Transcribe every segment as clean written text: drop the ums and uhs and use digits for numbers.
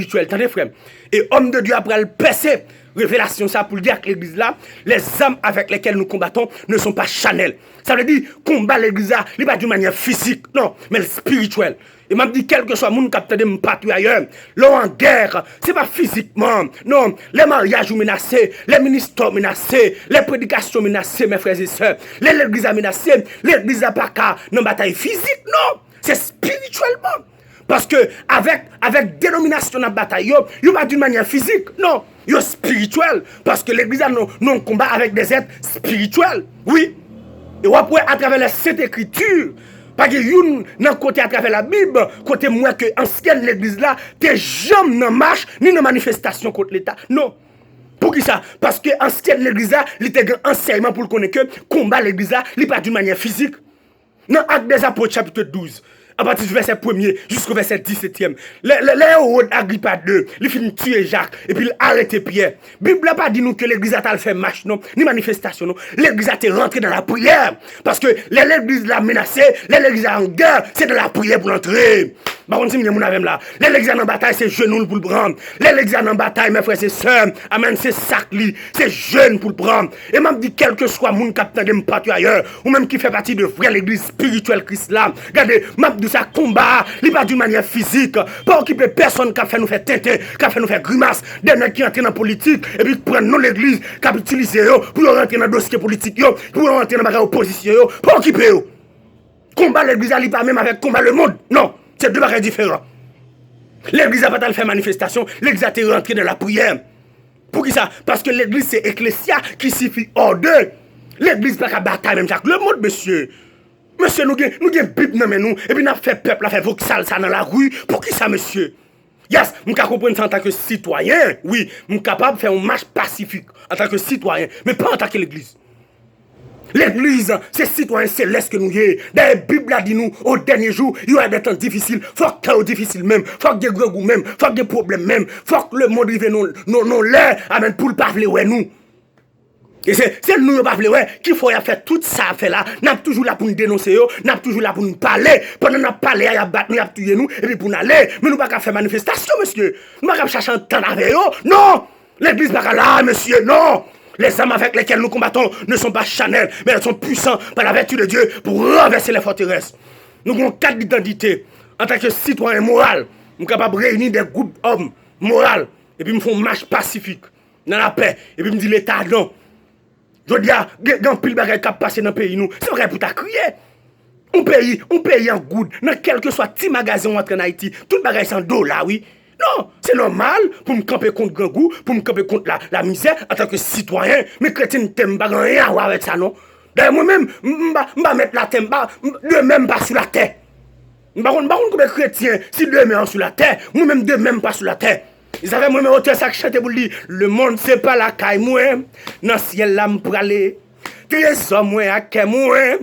spirituel, attendez frère. Et homme de Dieu après le percer, révélation ça pour dire que l'église là, les âmes avec lesquelles nous combattons ne sont pas charnelles. Ça veut dire combat l'église là, il pas d'une manière physique, non, mais spirituelle. Et m'a dit quel que soit mon capteur de partout ailleurs, là en guerre, c'est pas physiquement, non, les mariages menacés, les ministères menacés, les prédications menacées, mes frères et sœurs, l'église a menacé, l'église a pas qu'à dans bataille physique, non, c'est spirituellement. Parce que avec dénomination dans la bataille, il pas d'une manière physique, non, il est spirituel. Parce que l'église a non combat avec des êtres spirituels, oui. Et après, à travers la Sainte Écriture, parce que yon nan côté à travers la Bible, côté moi que ancienne l'église là, t'es jamais dans marche ni dans manifestation contre l'État. Non. Pour qui ça? Parce que ancienne l'église là, il était un enseignement pour connaître que combat l'église là, il pas d'une manière physique. Dans Actes des Apôtres chapitre 12. À partir du verset 1er jusqu'au verset 17e. Les héros d'Agrippa 2, il finit tuer Jacques et puis il arrête Pierre. La Bible n'a pas dit nous que l'église a fait marche, non, ni manifestation, non. L'église a été rentrée dans la prière. Parce que l'église l'a menacé, l'église a en guerre, c'est de la prière pour l'entrer. Par contre, si nous avons là, l'église en bataille, c'est genoux pour le prendre. L'église en bataille, mes frères et sœurs, amen, c'est sacré, c'est jeune pour le prendre. Et même dit, quel que soit mon capitaine de partout ailleurs, ou même qui fait partie de vraie l'église spirituelle Christ là, regardez, map de sa combat, il pas d'une manière physique, pas occuper personne qui a fait nous faire tenter, qui a fait nous faire grimace, des mecs qui entrent dans la politique, et puis prennent non l'église, qui a utilisé pour rentrer dans le dossier politique, pour rentrer dans la opposition, pas occuper. Combat l'église, il pas même avec combat le monde, non. C'est deux bagages différents. L'église n'a pas fait manifestation, l'église a été rentrée dans la prière. Pour qui ça? Parce que l'église c'est ecclésia qui signifie ordre. L'église n'a pas bataille même chaque le monde, monsieur. Monsieur, nous avons Bible dans nous, et puis nous avons fait peuple, nous avons fait voxal ça dans la rue. Pour qui ça, monsieur? Yes, je comprends ça en tant que citoyen. Oui, je suis capable de faire une marche pacifique en tant que citoyen, mais pas en tant que l'église. L'église, c'est citoyen céleste que nous y est. Dans la Bible a dit nous, au dernier jour, il y aura des temps difficiles. Faut que c'est difficile même. Faut que des gros goûts même. Faut que des problèmes même. Faut que le monde vive non l'air. Amen, pour le parler, ouais, nous. Et c'est nous, le parler, ouais, qu'il faut faire tout ça, faire là. N'a toujours là pour nous dénoncer, n'a toujours là pour nous parler. Pendant nous parler, il y a battre nous, il y a tuer nous, et puis pour nous aller. Mais nous pas qu'à faire manifestation, monsieur. Nous pas qu'à chercher un temps avec eux. Non! L'église pas là, monsieur, non! Les âmes avec lesquelles nous combattons ne sont pas charnelles, mais elles sont puissantes par la vertu de Dieu pour renverser les forteresses. Nous avons 4 identités. En tant que citoyen moral, nous sommes capables de réunir des groupes hommes moraux et puis nous faisons une marche pacifique dans la paix. Et puis nous disons l'État non. Je dis, il y a un pile de choses qui passent dans le pays. C'est vrai pour ta crier. On paye en good. Dans quel que soit petit magasin entre en Haïti, tout le bagage c'est $, oui. Non, c'est normal pour me camper contre grand goût, pour me camper contre la misère en tant que citoyen. Mais chrétien, t'aimes pas rien à voir avec ça, non? D'ailleurs, moi-même, je vais mettre la terre, de même pas sur la terre. Je ne sais pas comme chrétien, si deux même sur la terre, moi-même de même pas sur la terre. Ils savaient moi-même auteur ça que chante pour dire, le monde c'est pas la caille, moi, dans le ciel là, pour aller. Trésor, moi, à quai, moi,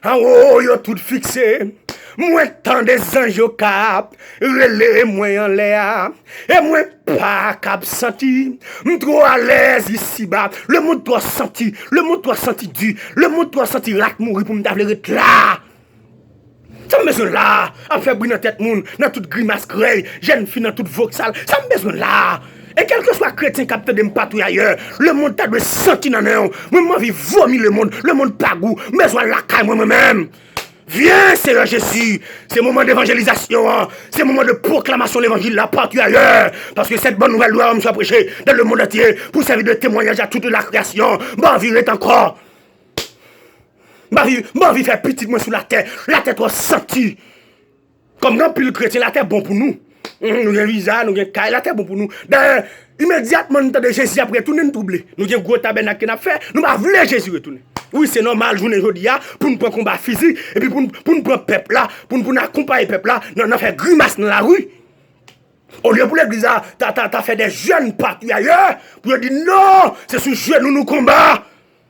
en haut, yo tout fixé. Moi tant des anges au cap, relais moi en l'air, et moi pas cap senti, trop à l'aise ici bas, le monde doit sentir, le monde doit sentir du, le monde doit sentir rat mourir pour me d'avler là. Ça me besoin là, à faire brûler dans tête moun, dans toute grimace grey, jeune fille dans toute voxal, ça me besoin là. Et quel que soit chrétien capteur de partout ailleurs, le monde t'a de sentir dans nous. Moi je vis vomir le monde pas goût, mais je la caille moi-même. Viens, Seigneur Jésus. C'est moment d'évangélisation. Hein. C'est moment de proclamation de l'évangile là partout ailleurs. Parce que cette bonne nouvelle doit me soit prêchée dans le monde entier pour servir de témoignage à toute la création. Bon, vivre est encore. Bon, vivre faire petit moi sur la tête. La tête doit sentir. Comme grand pile chrétien, la tête bon pour nous. Nous avons visa, nous avons caille, la tête bon pour nous. D'ailleurs, immédiatement, nous avons Jésus après tout, nous troublé. Nous avons gros tabernacle qu'on a fait. Nous avons voulu Jésus retourner. Oui, c'est normal, journée aujourd'hui, pour nous prendre combat physique, et puis pour nous prendre peuple là, pour nous accompagner peuple là, nous faire grimace dans la rue. Au lieu pour l'église, t'as fait des jeunes partout ailleurs, pour dire non, c'est sous jeunes nous combat.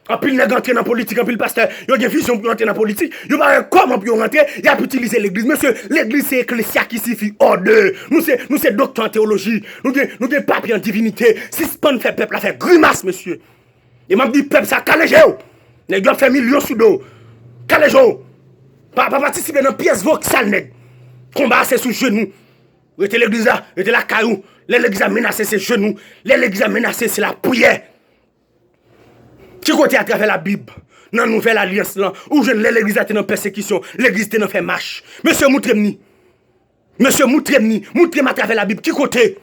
En pile nèg entrer dans la politique, en pile pasteur, il y a une vision pour entrer dans la politique, il y a comment pour rentrer, il y a pour utiliser l'église. Monsieur, l'église c'est ecclésia qui signifie ordre. Nous c'est docteur en théologie, nous des papiers en divinité. Si ce pas fait peuple à faire grimace, monsieur. Et m'a dit peuple ça calégé. Nèg doit faire millions sous dos. Calégé. Pas participer dans pièce voxal nèg. Combat c'est sous genou. Rete l'église là, rete la caillou. L'église a menacé ses genoux. L'église a menacé c'est la prière. Qui côté à travers la Bible? Dans la nouvelle alliance là, où je l'église a été en persécution, l'église était en fait marche. Monsieur Moutremni. Monsieur Moutremni, Moutrem à travers la Bible. Qui côté?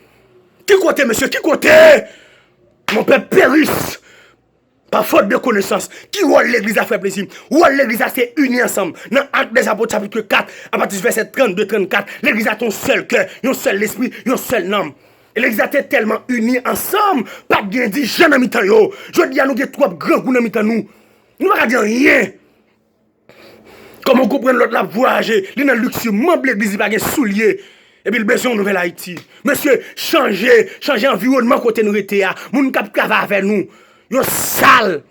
Qui côté, monsieur? Qui côté? Mon peuple périsse. Par faute de connaissance, qui voit l'église a fait plaisir, où l'église a s'est unie ensemble. Dans Actes des Apôtres chapitre 4, à partir du verset 32-34, l'église a ton seul cœur, un seul esprit, un seul nom. Et l'église a été tellement unie ensemble, pas bien dit, j'en ai mis tant yo. Je dis à nous que trois grands goûts dans mi nous. Nous ne pas dire rien. Comment on comprend l'autre la voyager, il dans le luxe, membre l'église, il pas de souliers. Et puis le besoin de nouvelle Haïti. Monsieur, changer environnement côté nous était là. Moun k'ap travailler avec nous. Yo sale.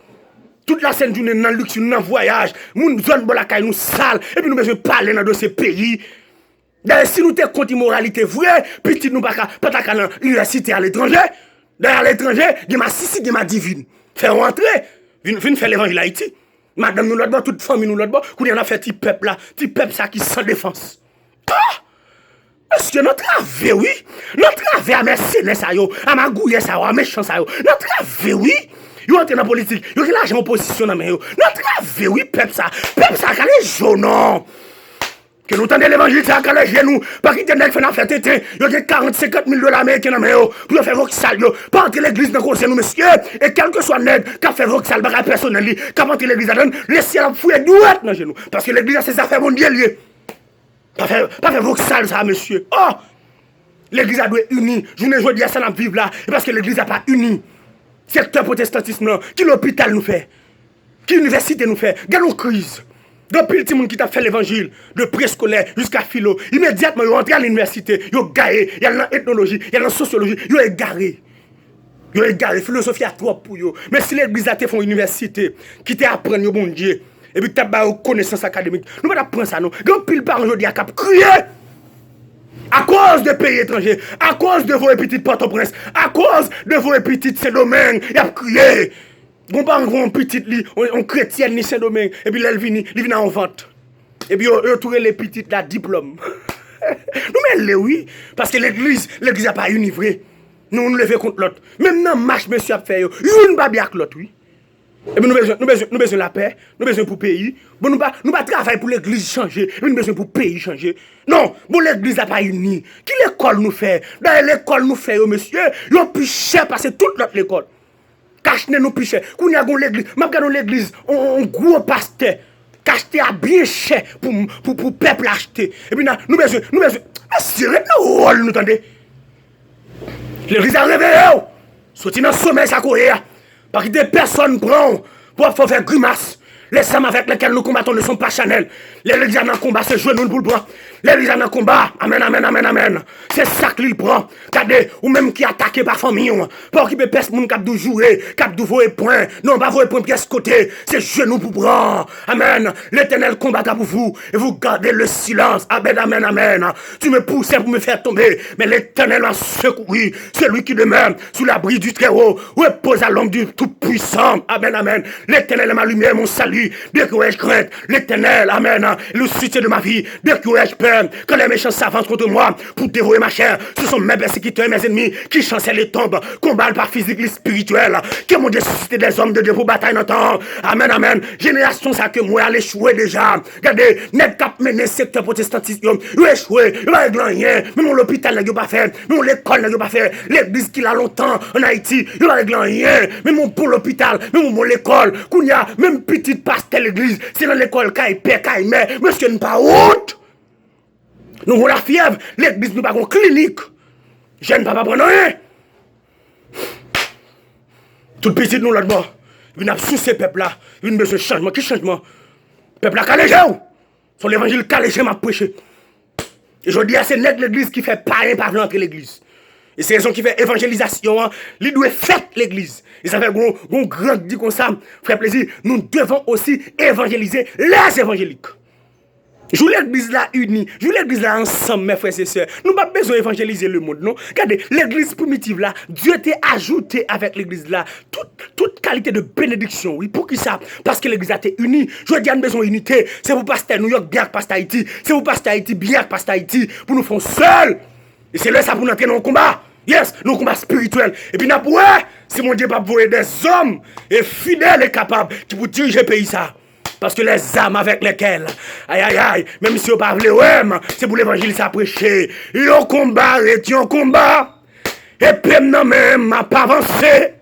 Toute la scène journée dans le luxe, dans le voyage. Moun zone bolakay nous sale. Et puis nous besoin parler dans ce pays. D'ailleurs, si nous te contre immoralité vraie, petit nous pas ta dans l'université à l'étranger. D'ailleurs, à l'étranger, il y a ma sissi, il y a ma divine. Faire rentrer, viens faire l'évangile Haïti. Madame nous l'autre, toute famille nous l'autre, qu'on y en a fait petit peuple là, petit peuple ça qui sans défense. Ah! Est-ce que notre ave, oui? Notre ave à mercenaires ça yo, à magouiller ça yo, à méchant ça yo. Notre ave, oui? Yo entre dans la politique, yo qui l'argent en position dans main yo. Notre ave, oui, peuple ça calé jaune non. Que nous tendez l'évangile ça calé genou, pas qui t'en fait na fait tété, yo qui 40-50 000 $ américains dans main yo, pour faire voxal yo. Pas entrer l'église dans conseil nous monsieur, et quel que soit nèg qu'a fait voxal bagay personnel, qu'a entrer l'église là, laissez la fouiller droite dans genou parce que l'église c'est affaire mondiale. Pas faire voxal ça, monsieur. Oh! L'église a dû être unie. Je ne dis à ça dans vivre là. Parce que l'église n'a pas uni. Secteur protestantisme là. Qui l'hôpital nous fait? Qui l'université nous fait? Gagne une crise. Depuis le petit monde qui t'a fait l'évangile, de préscolaire jusqu'à philo, immédiatement, ils rentrent à l'université. Ils ont garé. Il y a dans l'ethnologie, il y a dans la sociologie. Ils ont égaré. Ils ont égaré. Philosophie a trop pour eux. Mais si l'église a fait une université, qui t'apprend au bon Dieu, et puis t'as pas connaissance académique. Nous ne pouvons pas prendre ça, non. Grand pile par aujourd'hui à cap crier. À cause des pays étrangers, à cause de vos petites Port-au-Prince, à cause de vos petites Saint-Domingue, il a crié. Bon, pas un petit lit, on chrétien ni Saint-Domingue, et puis là, il vient en vente. Et puis, il trouve les petites là, diplôme. Nous, mais oui, parce que l'église n'a pas univré. Nous, nous levons contre l'autre. Même dans marche, monsieur a fait, une babi avec l'autre, oui. Et puis nous besoin de la paix, nous besoin pour pays. Bon, nous pas travailler pour l'église changer, nous besoin pour pays changer. Non, bon l'église n'a pas uni. Qui l'école nous fait? Dans l'école nous fait, monsieur, yon plus cher parce que toute notre l'école. Cache-ne nous plus cher. Qu'on y a l'église, même quand l'église, on gros pasteur, cache-te à bien cher pour peuple acheter. Et puis nous besoin, c'est notre rôle, nous entendez? L'église a réveillé, sorti dans le sommeil, ça courir. Parce que des personnes prennent pour faire grimace. Les hommes avec lesquels nous combattons ne sont pas chanel. Les légions en combat, c'est jouer nous pour le prendre. Les légions en combat, amen, amen, amen, amen. C'est ça qu'il prend. Regardez, ou même qui attaque par famille. Pour qui peut personne moun cap de jouer, cap de voyer point. Non, pas voyer point pièce côté. C'est genou pour prendre. Amen. L'Éternel combattra pour vous. Et vous gardez le silence. Amen, amen, amen. Tu me poussais pour me faire tomber. Mais l'Éternel m'a secouru. Celui qui demeure sous l'abri du Très-Haut. Repose à l'ombre du Tout-Puissant. Amen, amen. L'Éternel est ma lumière, mon salut. Bien que je crainte l'Éternel, amen, le soutien de ma vie, bien que je peur, quand les méchants s'avancent contre moi pour dévorer ma chair, ce sont mes persécuteurs et mes ennemis qui chancellent les tombes, combattent par physique et spirituel, qui m'ont suscité des hommes de Dieu pour bataille dans le temps. Amen, amen. Génération ça que moi, elle échoué déjà. Regardez, net cap mené secteur protestantisme, il a échoué, il a rien, même l'hôpital n'a pas fait, même l'école n'a pas fait, l'église qui a longtemps en Haïti, il a rien, même pour l'hôpital, même pour l'école, qu'on y a, même petite pasteur l'église, c'est dans l'école qu'il paie, qu'il met, monsieur n'est pas honte. Nous avons la fièvre, l'église nous pas une clinique. Je ne peux pas prendre rien. Tout petit nous là-bas, il a sous ces peuples-là, il a besoin de changement. Quel changement? Peuple là calégé ou? Son l'évangile calégé m'a prêché. Et je dis à c'est net l'église qui fait pareil par l'entrée l'église. Et c'est raison qui fait évangélisation, il doit faire l'église. Et ça fait un grand dit comme ça, frère plaisir, nous devons aussi évangéliser les évangéliques. Je voulais l'église là unie, je voulais l'église là ensemble, mes frères et sœurs. Nous n'avons pas besoin d'évangéliser le monde, non? Regardez, l'église primitive là, Dieu t'a ajouté avec l'église là toute qualité de bénédiction. Oui, pour qui ça? Parce que l'église a été unie. Je dis, nous besoin d'unité. C'est pour pasteur New York, bien que pasteur Haïti. C'est pour pasteur Haïti, bien que pasteur Haïti. Pour nous faire seuls. Et c'est là ça pour entrer dans le combat. Yes, nos combats spirituels. Et puis, ouais, si mon Dieu va voyer des hommes et fidèles et capables qui pour diriger le pays ça. Parce que les âmes avec lesquelles, aïe aïe aïe, même si vous ne parlez pas, c'est pour l'évangile ça prêcher. Et on combat, et on combat. Et puis non même, m'a pas avancé.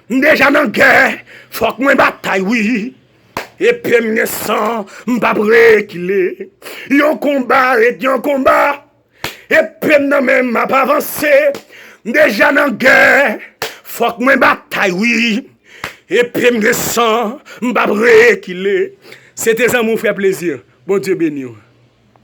Déjà dans la guerre, faut que moi bataille, oui. Et puis me sang, m'pas prêt qu'il est. Et on combat, et on combat. Et puis non même, m'a pas avancé. Déjà dans la guerre, faut que moi bataille, oui. Et puis me sang, m'pas prêt qu'il est. C'était ça mon frère plaisir. Bon Dieu béni.